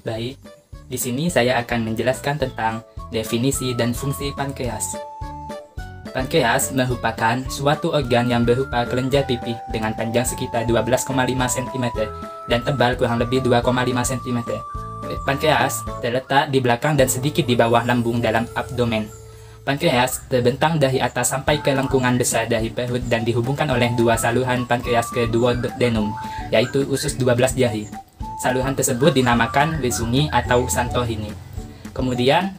Baik, di sini saya akan menjelaskan tentang definisi dan fungsi pankreas. Pankreas merupakan suatu organ yang berupa kelenjar pipih dengan panjang sekitar 12,5 cm dan tebal kurang lebih 2,5 cm. Pankreas terletak di belakang dan sedikit di bawah lambung dalam abdomen. Pankreas terbentang dari atas sampai ke lengkungan besar dari perut dan dihubungkan oleh dua saluran pankreas ke duodenum, yaitu usus 12 jari. Saluran tersebut dinamakan Wisungi atau Santorini. Kemudian,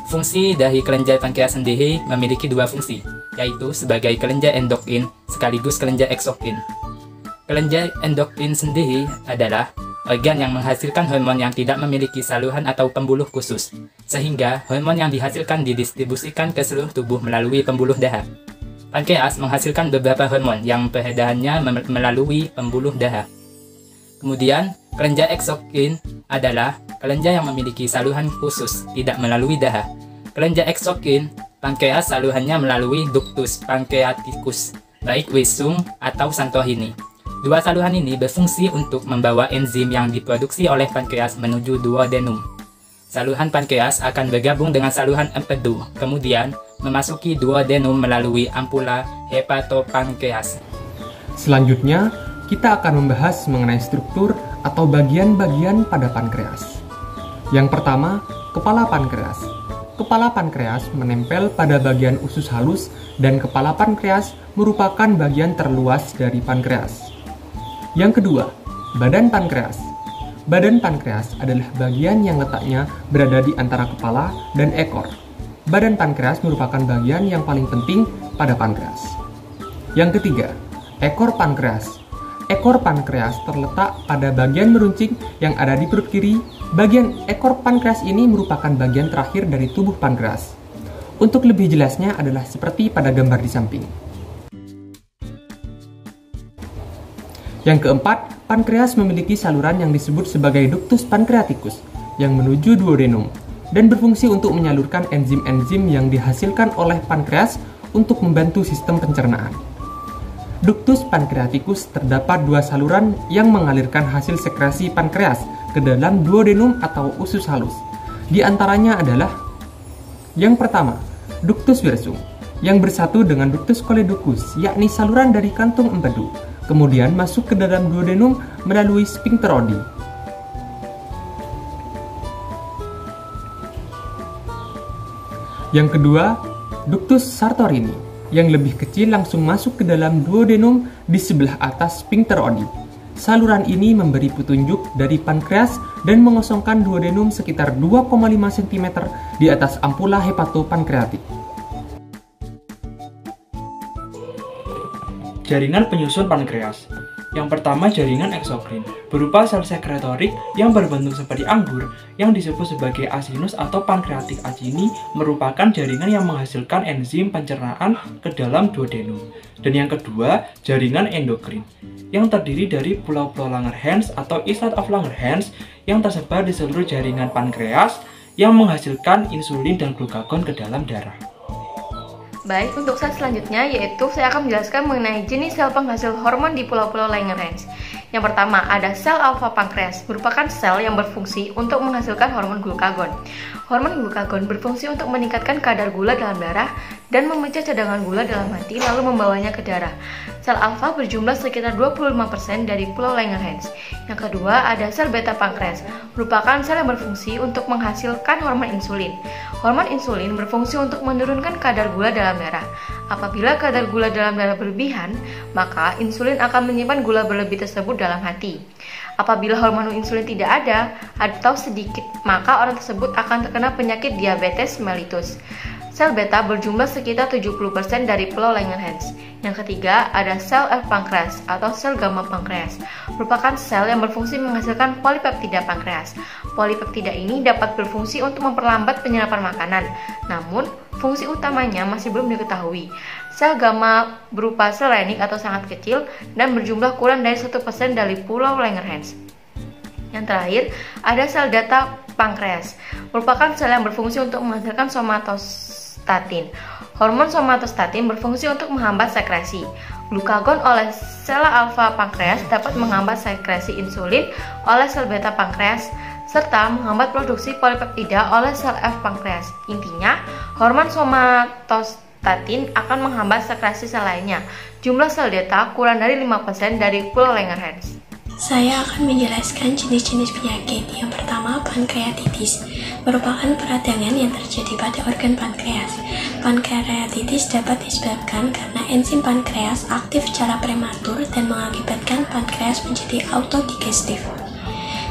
fungsi dari kelenjar pankreas sendiri memiliki dua fungsi, yaitu sebagai kelenjar endokrin sekaligus kelenjar eksokrin. Kelenjar endokrin sendiri adalah organ yang menghasilkan hormon yang tidak memiliki saluran atau pembuluh khusus, sehingga hormon yang dihasilkan didistribusikan ke seluruh tubuh melalui pembuluh darah. Pankreas menghasilkan beberapa hormon yang peredarannya melalui pembuluh darah. Kemudian, kelenjar eksokrin adalah kelenjar yang memiliki saluran khusus, tidak melalui darah. Kelenjar eksokrin, pankreas salurannya melalui ductus pancreaticus, baik Wisung atau Santorini. Dua saluran ini berfungsi untuk membawa enzim yang diproduksi oleh pankreas menuju duodenum. Saluran pankreas akan bergabung dengan saluran empedu, kemudian memasuki duodenum melalui ampula hepatopankreas. Selanjutnya, kita akan membahas mengenai struktur atau bagian-bagian pada pankreas. Yang pertama, kepala pankreas. Kepala pankreas menempel pada bagian usus halus dan kepala pankreas merupakan bagian terluas dari pankreas. Yang kedua, badan pankreas. Badan pankreas adalah bagian yang letaknya berada di antara kepala dan ekor. Badan pankreas merupakan bagian yang paling penting pada pankreas. Yang ketiga, ekor pankreas. Ekor pankreas terletak pada bagian meruncing yang ada di perut kiri. Bagian ekor pankreas ini merupakan bagian terakhir dari tubuh pankreas. Untuk lebih jelasnya adalah seperti pada gambar di samping. Yang keempat, pankreas memiliki saluran yang disebut sebagai ductus pancreaticus yang menuju duodenum dan berfungsi untuk menyalurkan enzim-enzim yang dihasilkan oleh pankreas untuk membantu sistem pencernaan. Ductus pancreaticus terdapat dua saluran yang mengalirkan hasil sekresi pankreas ke dalam duodenum atau usus halus. Di antaranya adalah yang pertama, ductus wirsung yang bersatu dengan ductus choledochus, yakni saluran dari kantung empedu, kemudian masuk ke dalam duodenum melalui sphincter Oddi. Yang kedua, ductus sartorini yang lebih kecil langsung masuk ke dalam duodenum di sebelah atas sphincter Oddi. Saluran ini memberi petunjuk dari pankreas dan mengosongkan duodenum sekitar 2,5 cm di atas ampula hepatopankreatik. Jaringan penyusun pankreas. Yang pertama, jaringan eksokrin, berupa sel sekretorik yang berbentuk seperti anggur yang disebut sebagai acinus atau pankreatic acini, merupakan jaringan yang menghasilkan enzim pencernaan ke dalam duodenum. Dan yang kedua, jaringan endokrin, yang terdiri dari pulau-pulau Langerhans atau islet of Langerhans yang tersebar di seluruh jaringan pankreas yang menghasilkan insulin dan glukagon ke dalam darah. Baik, untuk slide selanjutnya yaitu saya akan menjelaskan mengenai jenis sel penghasil hormon di pulau-pulau Langerhans. Yang pertama, ada sel alfa pankreas, merupakan sel yang berfungsi untuk menghasilkan hormon glukagon. Hormon glukagon berfungsi untuk meningkatkan kadar gula dalam darah dan memecah cadangan gula dalam hati lalu membawanya ke darah. Sel alfa berjumlah sekitar 25% dari pulau Langerhans. Yang kedua, ada sel beta pankreas, merupakan sel yang berfungsi untuk menghasilkan hormon insulin. Hormon insulin berfungsi untuk menurunkan kadar gula dalam darah. Apabila kadar gula dalam darah berlebihan, maka insulin akan menyimpan gula berlebih tersebut dalam hati. Apabila hormon insulin tidak ada atau sedikit, maka orang tersebut akan terkena penyakit diabetes mellitus. Sel beta berjumlah sekitar 70% dari pulau Langerhans. Yang ketiga, ada sel F pankreas atau sel gamma pankreas, merupakan sel yang berfungsi menghasilkan polipeptida pankreas. Polipeptida ini dapat berfungsi untuk memperlambat penyerapan makanan, namun fungsi utamanya masih belum diketahui. Sel gamma berupa sel renik atau sangat kecil dan berjumlah kurang dari 1% dari pulau Langerhans. Yang terakhir, ada sel delta pankreas, merupakan sel yang berfungsi untuk menghasilkan somatostatin. Hormon somatostatin berfungsi untuk menghambat sekresi glukagon oleh sel alfa pankreas, dapat menghambat sekresi insulin oleh sel beta pankreas. serta menghambat produksi polipeptida oleh sel F pankreas. Intinya, hormon somatostatin akan menghambat sekresi sel lainnya. Jumlah sel delta kurang dari 5% dari pulau Langerhans. Saya akan menjelaskan jenis-jenis penyakit. Yang pertama, pankreatitis, merupakan peradangan yang terjadi pada organ pankreas. Pankreatitis dapat disebabkan karena enzim pankreas aktif secara prematur dan mengakibatkan pankreas menjadi autodigestif.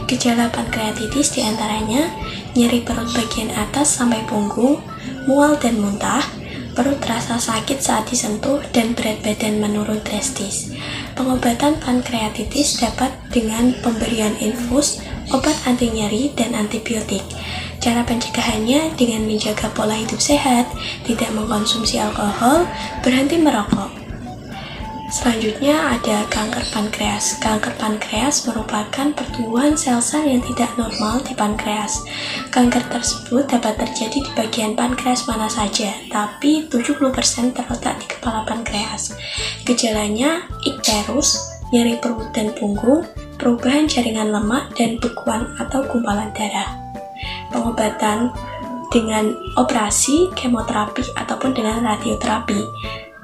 Gejala pankreatitis diantaranya nyeri perut bagian atas sampai punggung, mual dan muntah, perut terasa sakit saat disentuh, dan berat badan menurun drastis. Pengobatan pankreatitis dapat dengan pemberian infus, obat anti nyeri, dan antibiotik. Cara pencegahannya dengan menjaga pola hidup sehat, tidak mengkonsumsi alkohol, berhenti merokok. Selanjutnya ada kanker pankreas. Kanker pankreas merupakan pertumbuhan sel-sel yang tidak normal di pankreas. Kanker tersebut dapat terjadi di bagian pankreas mana saja, tapi 70% terletak di kepala pankreas. Gejalanya ikterus, nyeri perut dan punggung, perubahan jaringan lemak, dan bekuan atau gumpalan darah. Pengobatan dengan operasi, kemoterapi, ataupun dengan radioterapi.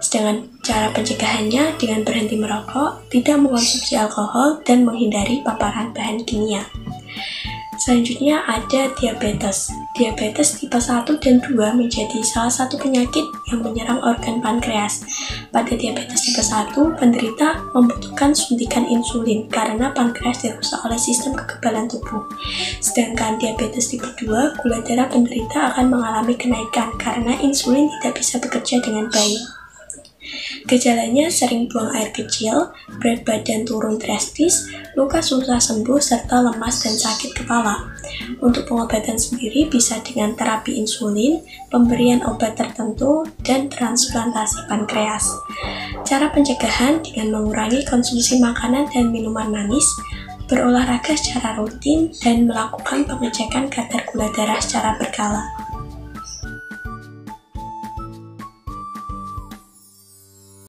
Sedangkan cara pencegahannya dengan berhenti merokok, tidak mengkonsumsi alkohol, dan menghindari paparan bahan kimia. Selanjutnya ada diabetes. Diabetes tipe 1 dan 2 menjadi salah satu penyakit yang menyerang organ pankreas. Pada diabetes tipe 1, penderita membutuhkan suntikan insulin karena pankreas dirusak oleh sistem kekebalan tubuh. Sedangkan diabetes tipe 2, gula darah penderita akan mengalami kenaikan karena insulin tidak bisa bekerja dengan baik. Gejalanya sering buang air kecil, berat badan turun drastis, luka susah sembuh, serta lemas dan sakit kepala. Untuk pengobatan sendiri bisa dengan terapi insulin, pemberian obat tertentu, dan transplantasi pankreas. Cara pencegahan dengan mengurangi konsumsi makanan dan minuman manis, berolahraga secara rutin, dan melakukan pengecekan kadar gula darah secara berkala.